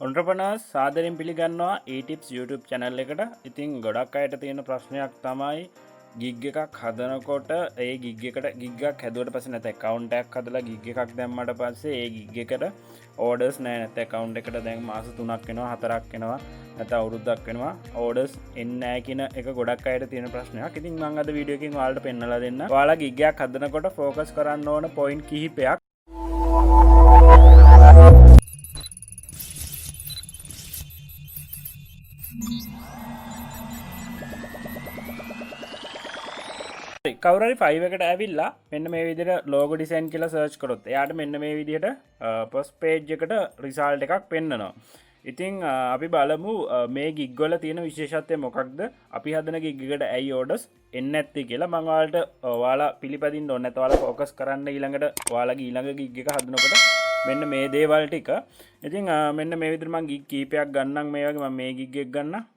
ඔන්ට්‍රපනර්ස් සාදරෙන් පිළිගන්නවා ඊටිප්ස් YouTube channel එකට. ඉතින් ගොඩක් අයට තියෙන ප්‍රශ්නයක් තමයි ගිග් එකක් හදනකොට ඒ ගිග් එකට ගිග්ගක් හැදුවට පස්සේ නැත්නම් account එකක් හදලා ගිග් එකක් දැම්මට පස්සේ ඒ ගිග් එකට orders නැහැ. නැත්නම් account එකට දැන් මාස 3ක් වෙනවා 4ක් වෙනවා නැත්නම් අවුරුද්දක් වෙනවා orders එන්නේ නැහැ කියන එක ගොඩක් අයට තියෙන ප්‍රශ්නයක්. ඉතින් මම අද වීඩියෝ එකකින් ඔයාලට පෙන්නලා දෙන්න. ඔයාලා ගිග් එකක් හදනකොට focus කරන්න ඕන point කිහිපයක්. කවුරරි ෆයිව එකට ඇවිල්ලා මෙන්න මේ විදිහට ලෝගෝ ඩිසයින් කියලා සර්ච් කරොත් එයාට මෙන්න මේ විදිහට ෆස්ට් පේජ් එකට රිසල්ට් එකක් පෙන්නනවා. ඉතින් අපි බලමු මේ ගිග් වල තියෙන විශේෂත්වය මොකක්ද? අපි හදන ගිග් එකට ඇයි ඕඩර්ස් එන්නේ නැත්තේ කියලා මම ඔයාලා පිළිපදින්න ඕනේ නැත්නම් ඔයාලා ફોකස් කරන්න ඊළඟට ඔයාලගේ ඊළඟ ගිග් එක හදනකොට මෙන්න මේ දේවල් ටික. ඉතින් මෙන්න මේ විදිහට මම ගිග් කීපයක් ගන්නම් මේ වගේ මම මේ ගිග් එක ගන්නම්.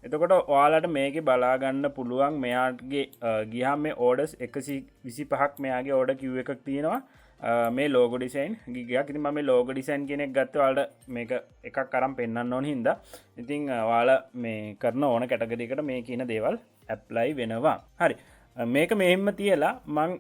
එතකොට ඔයාලට මේක බලාගන්න පුළුවන් මෙයාගේ ගියහම මේ ඕඩර්ස් 125ක් මෙයාගේ ඕඩර් කිව් එකක් තියෙනවා මේ ලෝගෝ ඩිසයින් ගිගයක්. ඉතින් මම මේ ලෝගෝ ඩිසයින් කියන එක ගත්තා ඔයාලට මේක එකක් අරන් පෙන්නන්න ඕන හින්දා. ඉතින් ඔයාලා මේ කරන ඕන කැටගරි එකට මේ කියන දේවල් ඇප්ලයි වෙනවා. හරි. මේක මෙහෙම තියලා මං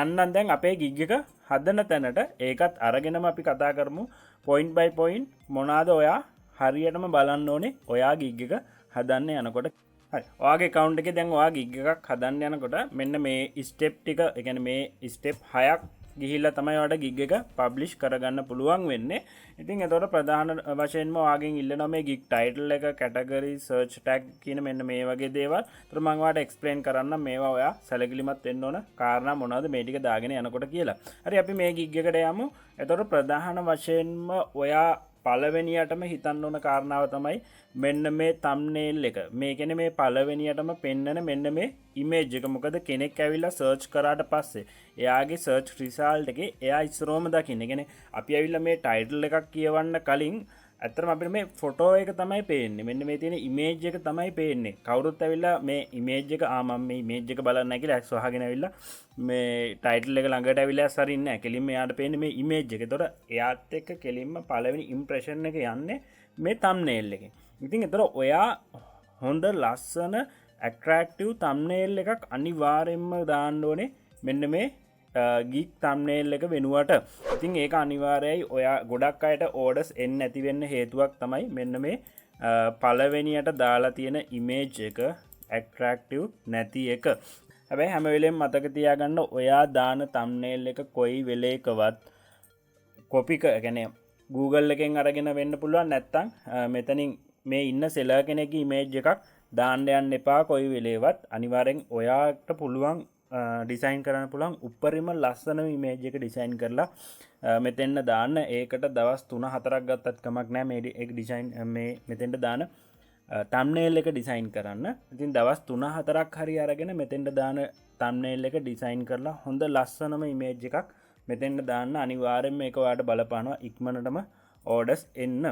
යන්නම් දැන් අපේ ගිග් එක හදන තැනට. ඒකත් අරගෙනම අපි කතා කරමු point by point මොනවාද ඔයා හරියටම බලන්න ඕනේ ඔයා ගිග් එක හදන්න යනකොට. හරි. ඔයාගේ account එකේ දැන් ඔයා ගිග් එකක් හදන්න යනකොට මෙන්න මේ ස්ටෙප් ටික, ඒ කියන්නේ මේ ස්ටෙප් 6ක් ගිහිල්ලා තමයි ඔයාලට ගිග් එක පබ්ලිෂ් කරගන්න පුළුවන් වෙන්නේ. ඉතින් එතකොට ප්‍රධාන වශයෙන්ම ඔයාගෙන් ඉල්ලනවා මේ ගිග් ටයිටල් එක, කැටගරි, සර්ච් ටැග් කියන මෙන්න මේ වගේ දේවල්. ඒතර මම ඔයාලට එක්ස්ප්ලেইন කරන්නම් මේවා ඔයා සැලකිලිමත් වෙන්න ඕන කාරණා මොනවද මේ ටික දාගෙන යනකොට කියලා. හරි, අපි මේ ගිග් එකට යමු. එතකොට ප්‍රධාන වශයෙන්ම ඔයා පළවෙනියටම හිතන්න ඕන කාරණාව තමයි මෙන්න මේ thumbnail එක. මේ කියන්නේ මේ පළවෙනියටම පෙන්නන මෙන්න මේ image එක. මොකද කෙනෙක් ඇවිල්ලා search කරාට පස්සේ එයාගේ search result එකේ එයා ඉස්සරෝම දකින්න. ඒ කියන්නේ අපි ඇවිල්ලා මේ title එකක් කියවන්න කලින් ඇත්තටම අපිට මේ ෆොටෝ එක තමයි පේන්නේ. මෙන්න මේ තියෙන image එක තමයි පේන්නේ. කවුරුත් ඇවිල්ලා මේ image එක මම මේ image එක බලන්න නැහැ කියලා ඇක්ස් වහගෙන ඇවිල්ලා මේ title එක ළඟට ඇවිල්ලා සරින්නේ නැහැ. කෙලින්ම එයාට පේන්නේ මේ image එක. ඒතකොට එයාත් එක්ක කෙලින්ම පළවෙනි impression එක යන්නේ මේ thumbnail එකෙන්. ඉතින් ඒතර ඔයා හොඳ ලස්සන attractive thumbnail එකක් අනිවාර්යෙන්ම දාන්න ඕනේ මෙන්න මේ ගිග් thumbnail එක වෙනුවට. ඉතින් ඒක අනිවාර්යයි. ඔයා ගොඩක් අයට orders එන්නේ නැති වෙන්න හේතුවක් තමයි මෙන්න මේ පළවෙනියට දාලා තියෙන image එක attractive නැති එක. හැබැයි හැම වෙලෙම මතක තියාගන්න ඔයා දාන thumbnail එක කොයි වෙලේකවත් copy කියන්නේ Google එකෙන් අරගෙන වෙන්න පුළුවන්. නැත්තම් මෙතනින් මේ ඉන්න seller කෙනෙක්ගේ image එකක් දාන්න යන්න එපා කොයි වෙලේවත්. අනිවාර්යෙන් ඔයාට පුළුවන් ඩිසයින් කරන්න පුළුවන් උපරිම ලස්සන ඉමේජ් එක ඩිසයින් කරලා මෙතෙන්ට දාන්න. ඒකට දවස් 3-4ක් ගත්තත් කමක් නැහැ මේ එක ඩිසයින් මේ මෙතෙන්ට දාන thumbnail එක ඩිසයින් කරන්න. ඉතින් දවස් 3-4ක් හරි අරගෙන මෙතෙන්ට දාන thumbnail එක ඩිසයින් කරලා හොඳ ලස්සනම ඉමේජ් එකක් මෙතෙන්ට දාන්න. අනිවාර්යෙන්ම මේක ඔයාලට බලපානවා ඉක්මනටම orders එන්න.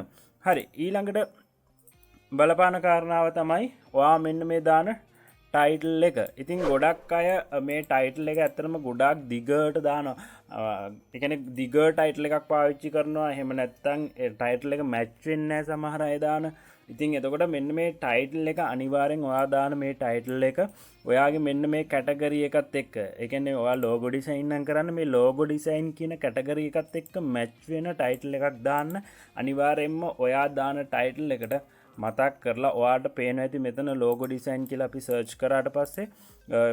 හරි, ඊළඟට බලපාන කාරණාව තමයි ඔයා මෙන්න මේ දාන ටයිටල් එක. ඉතින් ගොඩක් අය මේ ටයිටල් එක ඇත්තටම ගොඩක් දිගට දානවා. ඒ කියන්නේ දිග ටයිටල් එකක් පාවිච්චි කරනවා. එහෙම නැත්නම් ටයිටල් එක මැච් වෙන්නේ නැහැ සමහර අය දාන. ඉතින් එතකොට මෙන්න මේ ටයිටල් එක අනිවාර්යෙන් ඔයා දාන මේ ටයිටල් එක ඔයාගේ මෙන්න මේ කැටගරි එකත් එක්ක, ඒ කියන්නේ ඔයා ලෝගෝ ඩිසයින් නම් කරන්න මේ ලෝගෝ ඩිසයින් කියන කැටගරි එකත් එක්ක මැච් වෙන ටයිටල් එකක් දාන්න. අනිවාර්යෙන්ම ඔයා දාන ටයිටල් එකට මතක් කරලා ඔයාට පේන ඇති මෙතන ලෝගෝ ඩිසයින් කියලා අපි සර්ච් කරාට පස්සේ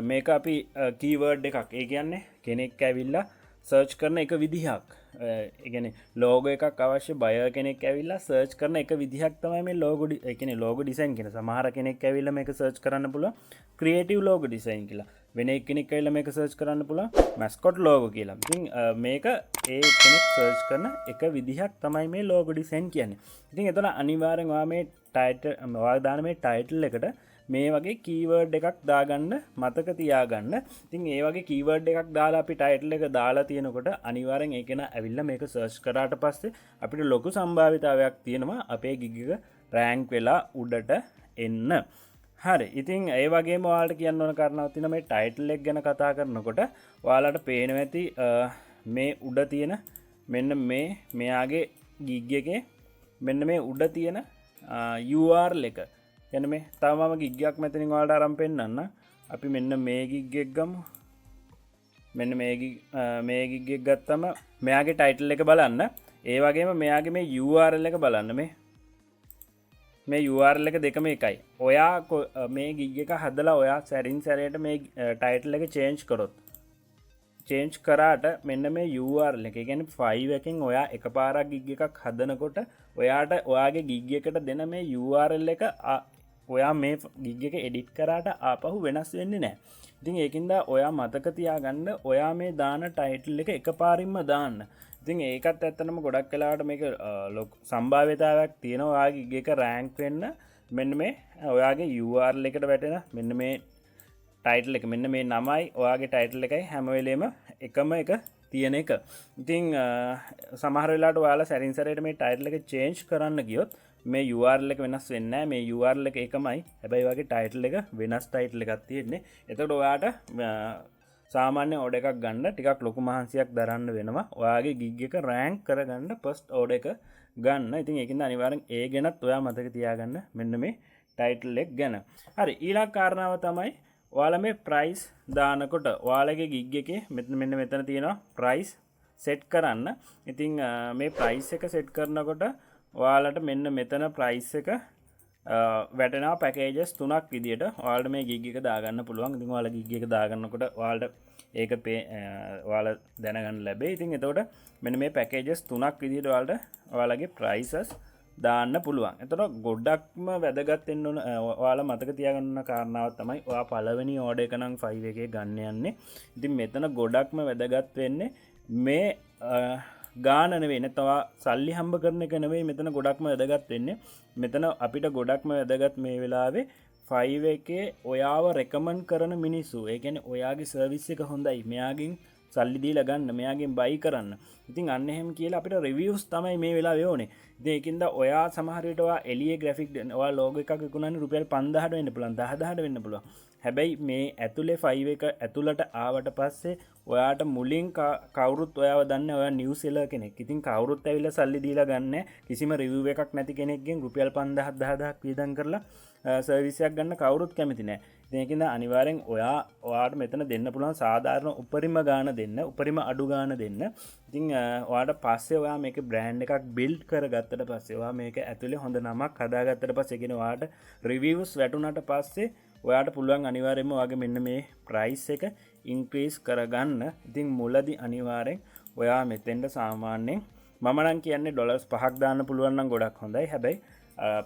මේක අපි කීවර්ඩ් එකක්. ඒ කියන්නේ කෙනෙක් ඇවිල්ලා සර්ච් කරන එක විදිහක්. ඒ කියන්නේ ලෝගෝ එකක් අවශ්‍ය බය කෙනෙක් ඇවිල්ලා සර්ච් කරන එක විදිහක් තමයි මේ ලෝගෝ ඒ කියන්නේ ලෝගෝ ඩිසයින් කියන. සමහර කෙනෙක් ඇවිල්ලා මේක සර්ච් කරන්න පුළුවන් ක්‍රියේටිව් ලෝගෝ ඩිසයින් කියලා. වෙන කෙනෙක් ඇවිල්ලා මේක සර්ච් කරන්න පුළුවන් මැස්කොට් ලෝගෝ කියලා. ඉතින් මේක ඒ කෙනෙක් සර්ච් කරන එක විදිහක් තමයි මේ ලෝගෝ ඩිසයින් කියන්නේ. ඉතින් එතන අනිවාර්යෙන් ඔයා මේ ටයිටල් ඔයා දාන මේ ටයිටල් එකට මේ වගේ කීවර්ඩ් එකක් දාගන්න මතක තියාගන්න. ඉතින් ඒ වගේ කීවර්ඩ් එකක් දාලා අපි ටයිටල් එක දාලා තියෙනකොට අනිවාර්යෙන් ඒක න ඇවිල්ලා මේක සර්ච් කරාට පස්සේ අපිට ලොකු සම්භාවිතාවයක් තියෙනවා අපේ ගිග් එක රෑන්ක් වෙලා උඩට එන්න. හරි, ඉතින් ඒ වගේම ඔයාලට කියන්න ඕන කාරණාවක් තියෙනවා මේ ටයිටල් එක ගැන කතා කරනකොට ඔයාලට පේනවා ඇති මේ උඩ තියෙන මෙන්න මේ මෙයාගේ ගිග් එකේ මෙන්න මේ උඩ තියෙන URL එක එන මේ තවම ගිග්ගයක් මෙතනින් ඔයාලට අරන් පෙන්නන්න. අපි මෙන්න මේ ගිග්ගෙක් ගමු. මෙන්න මේ ගිග්ගෙක් ගත්තම මෙයාගේ ටයිටල් එක බලන්න. ඒ වගේම මෙයාගේ මේ URL එක බලන්න. මේ URL එක දෙකම එකයි. ඔයා මේ ගිග් එක හදලා ඔයා සැරින් සැරේට මේ ටයිටල් එක චේන්ජ් කරොත් චේන්ජ් කරාට මෙන්න මේ URL එක කියන්නේ 5 එකෙන් ඔයා එකපාරක් ගිග් එකක් හදනකොට ඔයාට ඔයාගේ ගිග් එකට දෙන මේ URL එක ඔයා මේ ගිග් එක එඩිට් කරාට ආපහු වෙනස් වෙන්නේ නැහැ. ඉතින් ඒකින්ද ඔයා මතක තියාගන්න ඔයා මේ දාන ටයිටල් එක එකපාරින්ම දාන්න. ඉතින් ඒකත් ඇත්තනම ගොඩක් වෙලාවට මේක සම්භාව්‍යතාවයක් තියෙනවා ඔයාගේ ගිග් එක රෑන්ක් වෙන්න. මෙන්න මේ ඔයාගේ URL එකට වැටෙන මෙන්න මේ ටයිටල් එක මෙන්න මේ නමයි ඔයාගේ ටයිටල් එකයි හැම වෙලේම එකම එක තියෙන එක. ඉතින් සමහර වෙලාවට ඔයාලා සැරින් සැරේට මේ ටයිටල් එක චේන්ජ් කරන්න ගියොත් මේ URL එක වෙනස් වෙන්නේ නැහැ. මේ URL එක එකමයි. හැබැයි ඔයාගේ ටයිටල් එක වෙනස් ටයිටල් එකක් තියෙන්නේ. එතකොට ඔයාට සාමාන්‍ය ඕඩර් එකක් ගන්න ටිකක් ලොකු මහන්සියක් දරන්න වෙනවා. ඔයාගේ ගිග් එක රෑන්ක් කරගන්න ෆස්ට් ඕඩර් එක ගන්න. ඉතින් ඒකින්ද අනිවාර්යෙන් ඒ ගැනත් ඔයා මතක තියාගන්න මෙන්න මේ ටයිටල් එක ගැන. හරි ඊළඟ කාරණාව තමයි ඔයාලා මේ ප්‍රයිස් දානකොට ඔයාලගේ ගිග් එකේ මෙන්න මෙතන තියෙනවා ප්‍රයිස් සෙට් කරන්න. ඉතින් මේ ප්‍රයිස් එක සෙට් කරනකොට ඔයාලට මෙන්න මෙතන ප්‍රයිස් එක වැටෙනවා පැකේජස් 3ක් විදියට. ඔයාලට මේ ගිග් එක දාගන්න පුළුවන්. ඉතින් ඔයාලා ගිග් එක දාගන්නකොට ඔයාලට ඒක ඔයාලා දැනගන්න ලැබෙයි. ඉතින් එතකොට මෙන්න මේ පැකේජස් 3ක් විදියට ඔයාලගේ ප්‍රයිසස් දාන්න පුළුවන්. එතකොට ගොඩක්ම වැදගත් වෙන්න ඕන ඔයාලා මතක තියාගන්න කාරණාවක් තමයි ඔයා පළවෙනි ඕඩර් එක නම් 5 එකේ ගන්න යන්නේ. ඉතින් මෙතන ගොඩක්ම වැදගත් වෙන්නේ මේ ගාන නෙවෙයි නැත්නම් සල්ලි හම්බ කරන එක නෙවෙයි මෙතන ගොඩක්ම වැදගත් වෙන්නේ. මෙතන අපිට ගොඩක්ම වැදගත් මේ වෙලාවේ 5 එකේ ඔයාව රෙකමන්ඩ් කරන මිනිස්සු. ඒ කියන්නේ ඔයාගේ සර්විස් එක හොඳයි. මෙයාගෙන් සල්ලි දීලා ගන්න, මෙයාගෙන් බයි කරන්න. ඉතින් අන්න එහෙම කියලා අපිට රිවිව්ස් තමයි මේ වෙලාවේ ඕනේ. ඉතින් ඒකින්ද ඔයා සමහර විට ඔයා එළියේ ග්‍රැෆික් ඔයා ලෝගෝ එකක් විකුණන්නේ රුපියල් 5000ට වෙන්න පුළුවන්, 10000ට වෙන්න පුළුවන්. හැබැයි මේ ඇතුලේ 5 එක ඇතුළට ආවට පස්සේ ඔයාට මුලින් කවුරුත් ඔයාව දන්නේ ඔයා නිව් සෙලර් කෙනෙක්. ඉතින් කවුරුත් ඇවිල්ලා සල්ලි දීලා ගන්න කිසිම රිවිව් එකක් නැති කෙනෙක්ගෙන් රුපියල් 5000 10000ක් වියදම් කරලා සර්විස් එකක් ගන්න කවුරුත් කැමති නැහැ. ඉතින් ඒකින්ද අනිවාර්යෙන් ඔයාට මෙතන දෙන්න පුළුවන් සාධාරණ උපරිම ගාණ දෙන්න, උපරිම අඩු ගාණ දෙන්න. ඉතින් ඔයාට පස්සේ ඔයා මේක බ්‍රෑන්ඩ් එකක් බිල්ඩ් කරගත්තට පස්සේ ඔයා මේක ඇතුලේ හොඳ නමක් හදාගත්තට පස්සේ කියන ඔයාට රිවිව්ස් වැටුණාට පස්සේ ඔයාට පුළුවන් අනිවාර්යයෙන්ම ඔයාගේ මෙන්න මේ ප්‍රයිස් එක ඉන්ක්‍රීස් කරගන්න. ඉතින් මුලදී අනිවාර්යෙන් ඔයා මෙතෙන්ට සාමාන්‍යයෙන් මම නම් කියන්නේ ඩොලර්ස් 5ක් දාන්න පුළුවන් නම් ගොඩක් හොඳයි. හැබැයි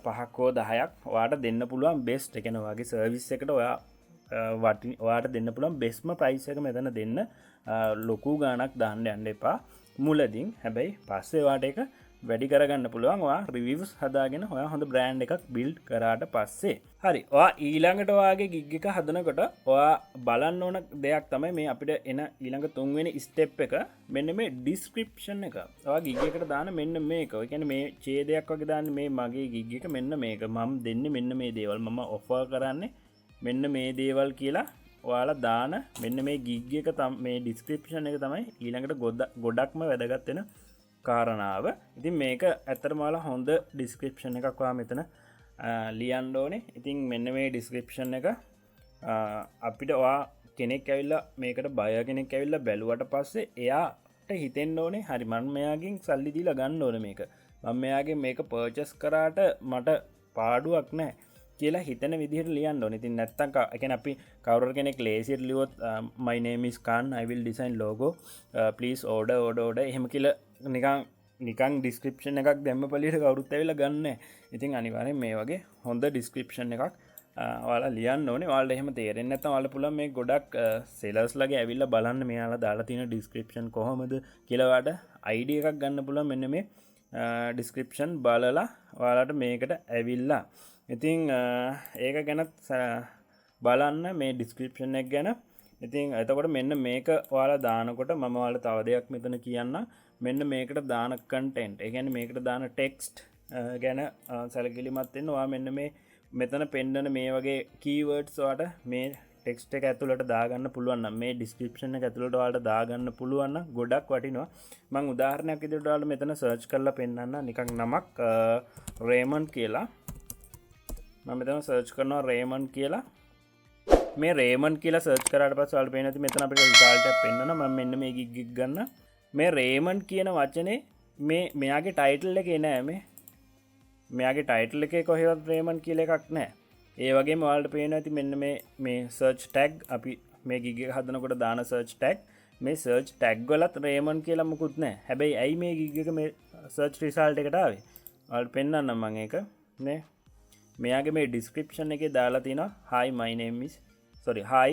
5ක් හෝ 10ක් ඔයාට දෙන්න පුළුවන් බෙස්ට්. ඒ කියන්නේ ඔයාගේ සර්විස් එකට ඔයාට දෙන්න පුළුවන් බෙස්ට්ම ප්‍රයිස් එක මෙතන දෙන්න. ලොකු ගාණක් දාන්න යන්න එපා මුලදී. හැබැයි පස්සේ ඔයාට ඒක වැඩි කරගන්න පුළුවන් ඔයා රිවිව්ස් හදාගෙන ඔයා හොඳ බ්‍රෑන්ඩ් එකක් බිල්ඩ් කරාට පස්සේ. හරි ඔයා ඊළඟට ඔයාගේ ගිග් එක හදනකොට ඔයා බලන්න ඕන දෙයක් තමයි මේ අපිට එන ඊළඟ තුන්වෙනි ස්ටෙප් එක මෙන්න මේ ඩිස්ක්‍රිප්ෂන් එක. ඔයා ගිග් එකට දාන මෙන්න මේක. ඒ කියන්නේ මේ ඡේදයක් වගේ දාන්න මේ මගේ ගිග් එක මෙන්න මේක. මම දෙන්නේ මෙන්න මේ දේවල්. මම ඔෆර් කරන්නේ මෙන්න මේ දේවල් කියලා ඔයාලා දාන මෙන්න මේ ගිග් එක මේ ඩිස්ක්‍රිප්ෂන් එක තමයි ඊළඟට ගොඩක්ම වැදගත් වෙන කාරණාව. ඉතින් මේක ඇත්තටම ඔයාලා හොඳ ඩිස්ක්‍රිප්ෂන් එකක් ඔයා මෙතන ලියන්න ඕනේ. ඉතින් මෙන්න මේ ඩිස්ක්‍රිප්ෂන් එක අපිට ඔයා කෙනෙක් ඇවිල්ලා මේකට බය කෙනෙක් ඇවිල්ලා බැලුවට පස්සේ එයාට හිතෙන්න ඕනේ හරි මම මෙයාගෙන් සල්ලි දීලා ගන්න ඕනේ මේක. මම මෙයාගෙන් මේක පර්චේස් කරාට මට පාඩුවක් නැහැ කියලා හිතන විදිහට ලියන්න ඕනේ. ඉතින් නැත්තම් ඒ කියන්නේ අපි කවුරු කෙනෙක් ලේසියට ලියුවොත් my name is Khan, I will design logo, please order එහෙම කියලා නිකන් ඩිස්ක්‍රිප්ෂන් එකක් දැම්ම පළියට කවුරුත් ඇවිල්ලා ගන්න. ඉතින් අනිවාර්යෙන් මේ වගේ හොඳ ඩිස්ක්‍රිප්ෂන් එකක් ඔයාලා ලියන්න ඕනේ. ඔයාලට එහෙම තේරෙන්නේ නැත්නම් ඔයාලා පුළුවන් මේ ගොඩක් සෙලර්ස්ලාගේ ඇවිල්ලා බලන්න මෙයාලා දාලා තියෙන ඩිස්ක්‍රිප්ෂන් කොහොමද කියලා ඔයාලට අයිඩියා එකක් ගන්න පුළුවන්. මෙන්න මේ ඩිස්ක්‍රිප්ෂන් බලලා ඔයාලට මේකට ඇවිල්ලා ඉතින් ඒක ගැනත් බලන්න මේ ඩිස්ක්‍රිප්ෂන් එක ගැන. ඉතින් එතකොට මෙන්න මේක ඔයාලා දානකොට මම ඔයාලට තව දෙයක් මෙතන කියන්න. මෙන්න මේකට දාන කන්ටෙන්ට්, ඒ කියන්නේ මේකට දාන ටෙක්ස්ට් ගැන සැලකිලිමත් වෙන්න. ඔයා මෙන්න මේ මෙතන පෙන්නන මේ වගේ කීවර්ඩ්ස් ඔයාට මේ ටෙක්ස්ට් එක ඇතුළට දාගන්න පුළුවන් නම් මේ ඩිස්ක්‍රිප්ෂන් එක ඇතුළට ඔයාලට දාගන්න පුළුවන් නම් ගොඩක් වටිනවා. මම උදාහරණයක් විදිහට ඔයාලට මෙතන සර්ච් කරලා පෙන්නන්න නිකන් නමක් රේමන්ඩ් කියලා. මම මෙතන සර්ච් කරනවා රේමන්ඩ් කියලා. මේ රේමන්ඩ් කියලා සර්ච් කරාට පස්සේ ඔයාලට පේනවා මෙතන අපිට රිසල්ට් එකක් පෙන්නනවා. මම මෙන්න මේ ගිග් ගන්න. මේ රේමන්ඩ් කියන වචනේ මෙයාගේ ටයිටල් එකේ නෑ මේ. මෙයාගේ ටයිටල් එකේ කොහෙවත් රේමන්ඩ් කියලා එකක් නෑ. ඒ වගේම ඔයාලට පේනවා ඇති මෙන්න මේ සර්ච් ටැග් අපි මේ ගිග් එක හදනකොට දාන සර්ච් ටැග් මේ සර්ච් ටැග් වලත් රේමන්ඩ් කියලා මුකුත් නෑ. හැබැයි ඇයි මේ ගිග් එක මේ සර්ච් රිසල්ට් එකට ආවේ? ඔයාලට පෙන්නන්නම් මම ඒක නේ. මෙයාගේ මේ ඩිස්ක්‍රිප්ෂන් එකේ දාලා තියෙනවා hi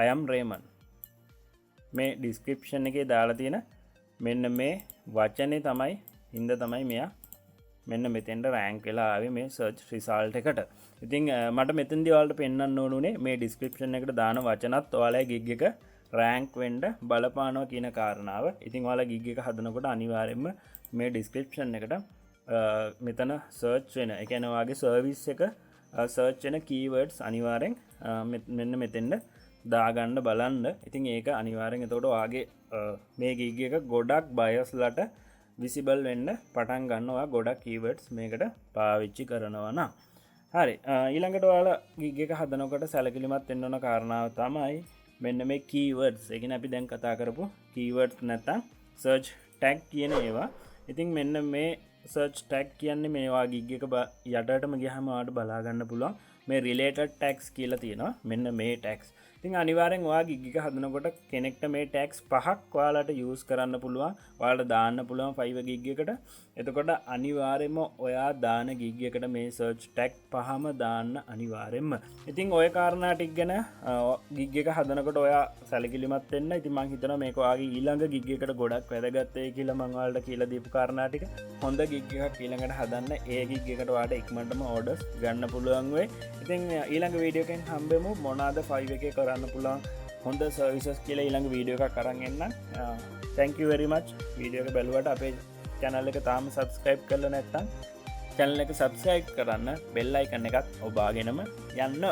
I am Raymond. මේ ඩිස්ක්‍රිප්ෂන් එකේ දාලා තියෙන මෙන්න මේ වචනේ තමයි හින්දා තමයි මෙයා මෙන්න මෙතෙන්ට රෑන්ක් වෙලා ආවේ මේ සර්ච් රිසල්ට් එකට. ඉතින් මට මෙතෙන්දී ඔයාලට පෙන්වන්න ඕනුනේ මේ ඩිස්ක්‍රිප්ෂන් එකට දාන වචනත් ඔයාලගේ ගිග් එක රෑන්ක් වෙන්න බලපානවා කියන කාරණාව. ඉතින් ඔයාලා ගිග් එක හදනකොට අනිවාර්යයෙන්ම මේ ඩිස්ක්‍රිප්ෂන් එකට මෙතන සර්ච් වෙන ඒ කියන්නේ ඔයාගේ සර්විස් එක සර්ච් වෙන කීවර්ඩ්ස් අනිවාර්යෙන් මෙන්න මෙතෙන්ද දාගන්න බලන්න. ඉතින් ඒක අනිවාර්යෙන් එතකොට ඔයාගේ මේ ගිග් එක ගොඩක් බයර්ස්ලට විසිබල් වෙන්න පටන් ගන්නවා ගොඩක් කීවර්ඩ්ස් මේකට පාවිච්චි කරනවා නම්. හරි ඊළඟට ඔයාලා ගිග් එක හදනකොට සැලකිලිමත් වෙන්න ඕන කාරණාව තමයි මෙන්න මේ කීවර්ඩ්ස්. ඒ කියන්නේ අපි දැන් කතා කරපු කීවර්ඩ්ස් නැත්නම් සර්ච් ටැග් කියන ඒවා. ඉතින් මෙන්න මේ සර්ච් ටැග් කියන්නේ මේවා ගිග් එක යටටම ගියාම ඔයාලට බලා ගන්න පුළුවන් මේ රිලේටඩ් ටැග්ස් කියලා තියෙනවා. මෙන්න මේ ටැග්ස්. ඉතින් අනිවාර්යෙන් ඔයා ගිග් එක හදනකොට කෙනෙක්ට මේ ටැග්ස් පහක් ඔයාලට යූස් කරන්න පුළුවන්. ඔයාලට දාන්න පුළුවන් Fiverr ගිග් එකට. එතකොට අනිවාර්යෙන්ම ඔයා දාන ගිග් එකට මේ සර්ච් ටැග් පහම දාන්න අනිවාර්යෙන්ම. ඉතින් ඔය කාරණා ටික ගැන ගිග් එක හදනකොට ඔයා සැලකිලිමත් වෙන්න. ඉතින් මම හිතනවා මේක ඔයාගේ ඊළඟ ගිග් එකට ගොඩක් වැදගත් වෙයි කියලා මම ඔයාලට කියලා දීපු කාරණා ටික. හොඳ ගිග් එකක් ඊළඟට හදන්න ඒ ගිග් එකට ඔයාලට ඉක්මනටම ඕඩර්ස් ගන්න පුළුවන් වෙයි. ඉතින් ඊළඟ වීඩියෝ එකෙන් හම්බෙමු මොනවාද Fiverr එකේ කරන්න පුළුවන් හොඳ සර්විසස් කියලා ඊළඟ වීඩියෝ එකක් අරන් එන්න. thank you very much video එක බලුවට. අපේ channel එක තාම subscribe කරලා නැත්නම් channel එක subscribe කරන්න bell icon එකත් ඔබාගෙනම යන්න.